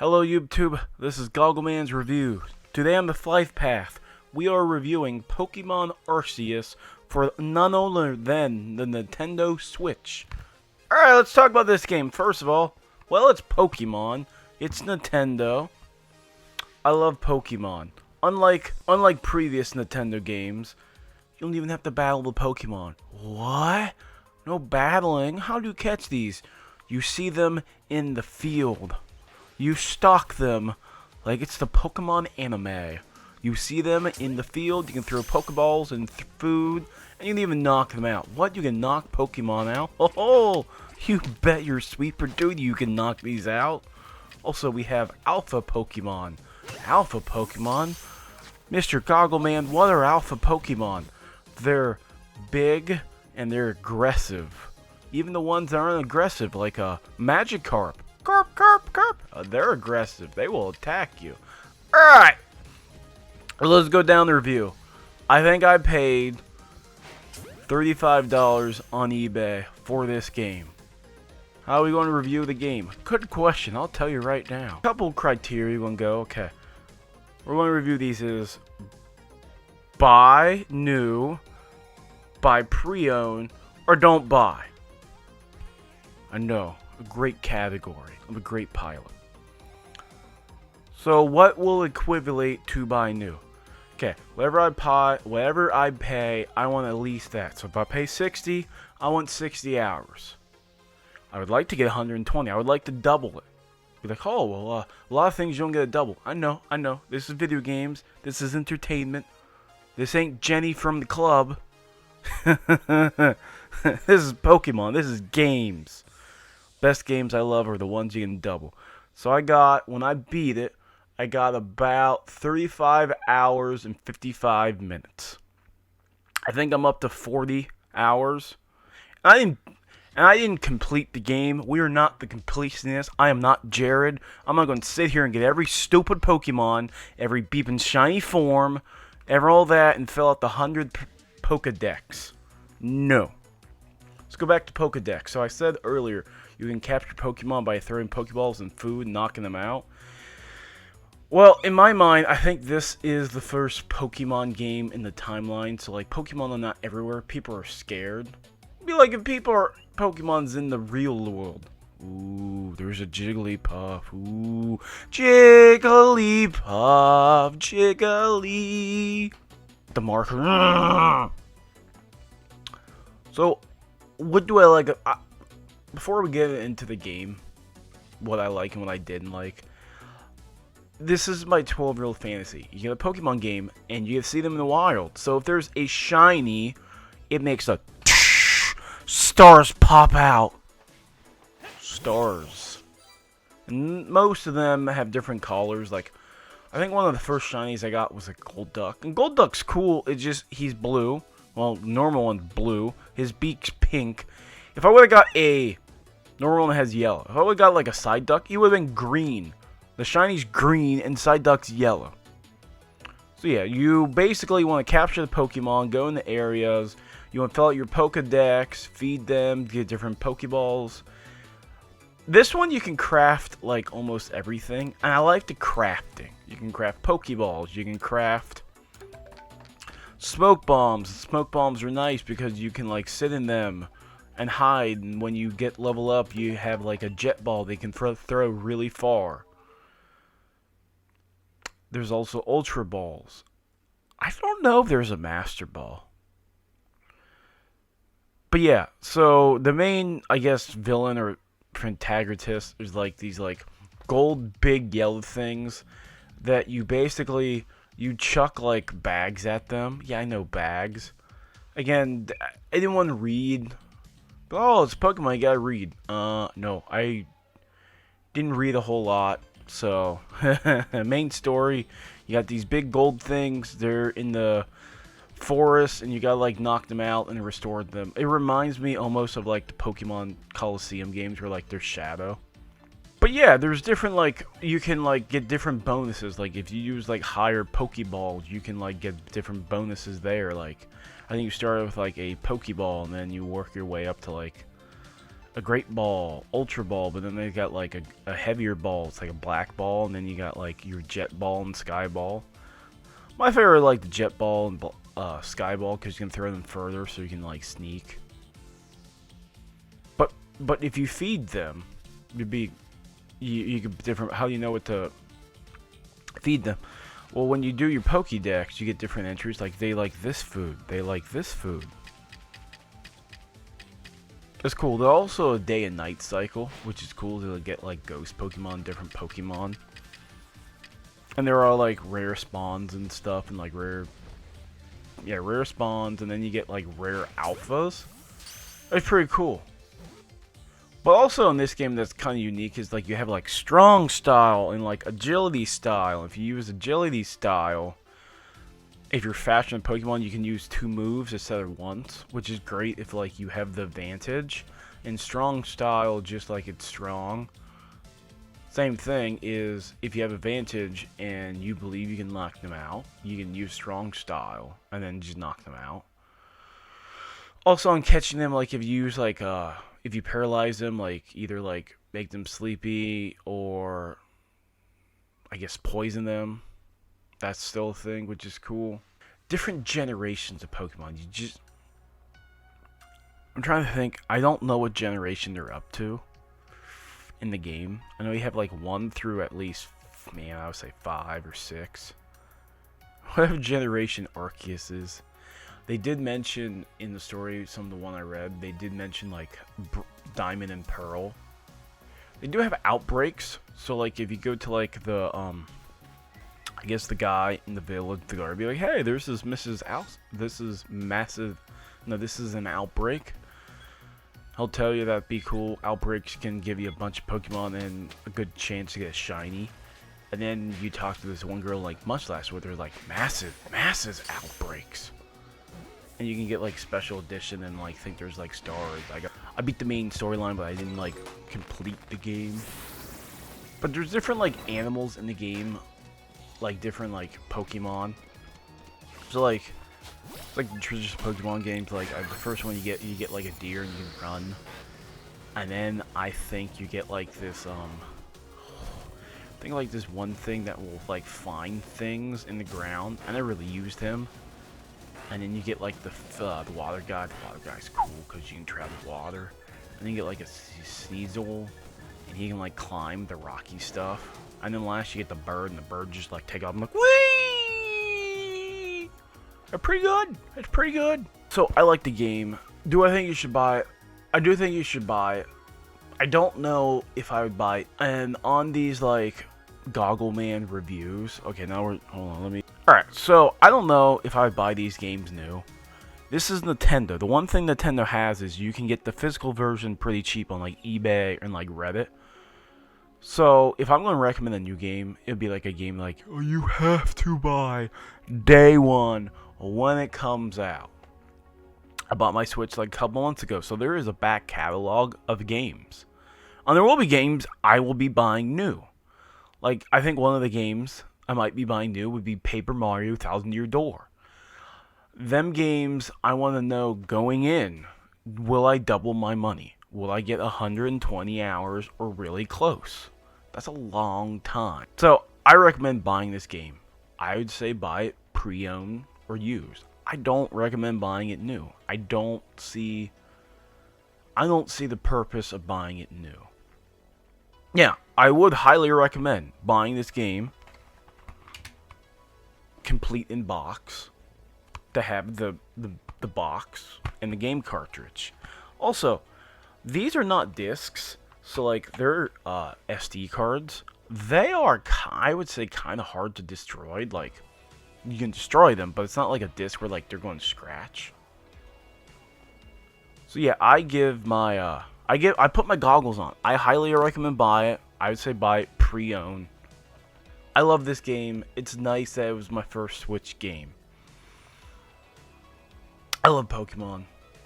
Hello YouTube, this is Goggle Man's Reviews. Today on the Flight Path, we are reviewing Pokémon Arceus for none other than the Nintendo Switch. Alright, let's talk about this game. First of all, well, it's Pokemon. It's Nintendo. I love Pokemon. Unlike previous Nintendo games, you don't even have to battle the Pokemon. What? No battling? How do you catch these? You see them in the field. You stalk them like it's the Pokemon anime. You see them in the field, you can throw Pokeballs and food, and you can even knock them out. What? You can knock Pokemon out? Oh, you bet your sweet dude you can knock these out. Also, we have Alpha Pokemon. Alpha Pokemon? Mr. Goggle Man, what are Alpha Pokemon? They're big and they're aggressive. Even the ones that aren't aggressive, like a Magikarp. They're aggressive. They will attack you. Alright. Let's go down the review. I think I paid $35 on eBay for this game. How are we going to review the game? Good question. I'll tell you right now. A couple criteria we're going to go. Okay. We're going to review these as buy new, buy pre-owned, or don't buy. I know. A great category. I'm a great pilot. So what will equivalent to buy new? Okay, whatever I pay, I want at least that. So if I pay 60, I want 60 hours. I would like to get 120. I would like to double it. Be like, oh, well, a lot of things you don't get a double. I know. This is video games. This is entertainment. This ain't Jenny from the club. This is Pokemon. This is games. Best games I love are the ones you can double. So when I beat it, I got about 35 hours and 55 minutes. I think I'm up to 40 hours. I didn't complete the game. We are not the completionists. I am not Jared. I'm not going to sit here and get every stupid Pokemon, every beeping shiny form, all that, and fill out the 100 Pokedex. No. Let's go back to Pokedex. So I said earlier, you can capture Pokemon by throwing Pokeballs and food and knocking them out. Well, in my mind, I think this is the first Pokemon game in the timeline. So, like, Pokemon are not everywhere. People are scared. It'd be like if Pokemon's in the real world. Ooh, there's a Jigglypuff. Ooh, Jigglypuff, Jiggly. The marker. So, what do I like? Before we get into the game, what I like and what I didn't like. This is my 12-year-old fantasy. You get a Pokemon game, and you see them in the wild. So if there's a shiny, it makes a stars pop out. Stars. And most of them have different colors. Like, I think one of the first shinies I got was a Golduck. And Golduck's cool. It's just, he's blue. Well, normal one's blue. His beak's pink. If I would have got a normal one has yellow. If I would have got like a Psyduck, he would have been green. The shiny's green and Psyduck's yellow. So yeah, you basically want to capture the Pokemon, go in the areas. You want to fill out your Pokedex, feed them, get different Pokeballs. This one you can craft like almost everything. And I like the crafting. You can craft Pokeballs. You can craft smoke bombs. Smoke bombs are nice because you can like sit in them and hide, and when you get level up you have like a jet ball they can throw really far. There's also Ultra Balls. I don't know if there's a Master Ball. But yeah, so the main, I guess, villain or antagonist is like these like gold big yellow things that you basically, you chuck like bags at them. Yeah, I know bags. Again, I didn't want to read. Oh, it's Pokemon, you gotta read. No, I didn't read a whole lot. So, main story, you got these big gold things. They're in the forest, and you gotta like knock them out and restore them. It reminds me almost of like the Pokemon Coliseum games where like there's shadow. But yeah, there's different like, you can like get different bonuses. Like if you use like higher Pokeballs, you can like get different bonuses there. Like I think you start with like a Pokeball, and then you work your way up to like a great ball, ultra ball, but then they've got like a heavier ball. It's like a black ball, and then you got like your jet ball and sky ball. My favorite are like the jet ball and sky ball because you can throw them further, so you can like sneak. But if you feed them, you could different. How do you know what to feed them? Well, when you do your Pokédex, you get different entries. Like they like this food, they like this food. It's cool. There's also a day and night cycle, which is cool to get like ghost Pokemon, different Pokemon. And there are like rare spawns and stuff, and like rare spawns, and then you get like rare alphas. It's pretty cool. But also in this game that's kind of unique is like you have like strong style and like agility style. If you use agility style, if you're faster than Pokemon, you can use 2 moves instead of once, which is great if like you have the advantage. In strong style, just like it's strong, same thing is if you have advantage and you believe you can knock them out, you can use strong style and then just knock them out. Also on catching them, like if you use like if you paralyze them, like either like make them sleepy or I guess poison them. That's still a thing, which is cool. Different generations of Pokemon. I'm trying to think. I don't know what generation they're up to in the game. I know you have like 1 through at least, man, I would say 5 or 6. Whatever generation Arceus is. They did mention in the story, some of the one I read, they did mention like Diamond and Pearl. They do have outbreaks. So like if you go to like the I guess the guy in the village, the guard, be like, hey, there's this this is massive. No, this is an outbreak. He'll tell you that'd be cool. Outbreaks can give you a bunch of Pokemon and a good chance to get a shiny. And then you talk to this one girl like Munchlax, where they're like massive outbreaks. And you can get like special edition and like think there's like stars. I beat the main storyline, but I didn't like complete the game. But there's different like animals in the game. Like different like Pokemon. So like it's like the traditional Pokemon games. Like the first one you get like a deer and you can run, and then I think you get like this like this one thing that will like find things in the ground. I never really used him. And then you get like the water guy. The water guy's cool because you can travel water. And then you get like a Sneasel, and he can like climb the rocky stuff. And then last you get the bird, and the bird just like take off. I'm like, whee! They're pretty good. It's pretty good. So I like the game. Do I think you should buy it? I do think you should buy it. I don't know if I would buy it. And on these like Goggle Man Reviews. Okay, now hold on. Let me. All right. So I don't know if I would buy these games new. This is Nintendo. The one thing Nintendo has is you can get the physical version pretty cheap on like eBay and like Reddit. So, if I'm going to recommend a new game, it would be like a game like, oh, you have to buy day 1 when it comes out. I bought my Switch like a couple months ago, so there is a back catalog of games. And there will be games I will be buying new. Like, I think one of the games I might be buying new would be Paper Mario Thousand Year Door. Them games, I want to know going in, will I double my money? Will I get 120 hours or really close? That's a long time. So, I recommend buying this game. I would say buy it pre-owned or used. I don't recommend buying it new. I don't see the purpose of buying it new. Yeah, I would highly recommend buying this game complete in box to have the box and the game cartridge. Also, these are not discs, so like they're SD cards. They are, I would say, kind of hard to destroy. Like you can destroy them, but it's not like a disc where like they're going to scratch. So yeah, I put my goggles on. I highly recommend buy it. I would say buy it pre-owned. I love this game. It's nice that it was my first Switch game. I love Pokemon.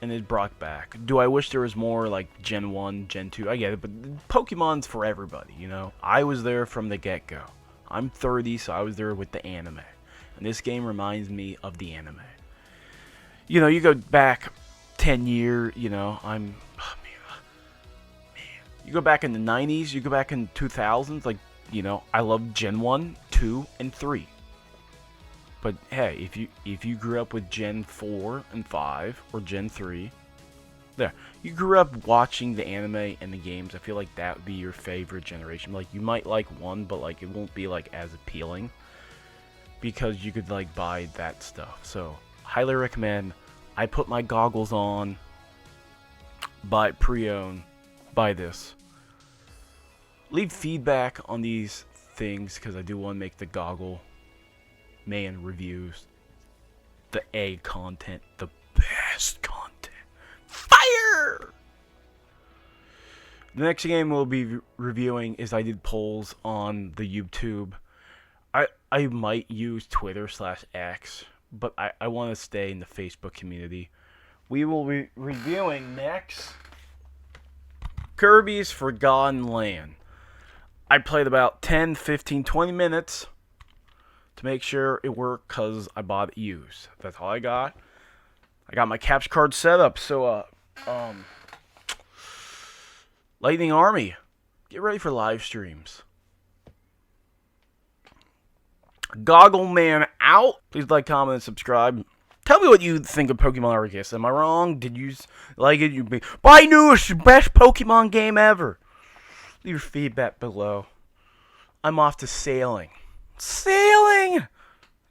And it brought back. Do I wish there was more like Gen 1, Gen 2? I get it, but Pokemon's for everybody, you know? I was there from the get-go. I'm 30, so I was there with the anime. And this game reminds me of the anime. You know, you go back 10 years, you know, You go back in the 90s, you go back in 2000s, like, you know, I love Gen 1, 2, and 3. But hey, if you grew up with Gen 4 and 5 or Gen 3, there, you grew up watching the anime and the games, I feel like that would be your favorite generation. Like, you might like one, but like it won't be like as appealing because you could like buy that stuff. So, highly recommend. I put my goggles on, buy pre-owned, buy this. Leave feedback on these things because I do want to make the Goggle Man reviews the A content, the best content. Fire! The next game we'll be reviewing is I did polls on the YouTube. I might use Twitter/X, but I want to stay in the Facebook community. We will be reviewing next Kirby's Forgotten Land. I played about 10, 15, 20 minutes to make sure it worked because I bought it used. That's all I got. I got my capture card set up, so Lightning Army, get ready for live streams. Goggle Man out. Please like, comment, and subscribe. Tell me what you think of Pokémon Arceus. Am I wrong? Did you like it? I knew it's the best Pokemon game ever. Leave your feedback below. I'm off to sailing. Sailing!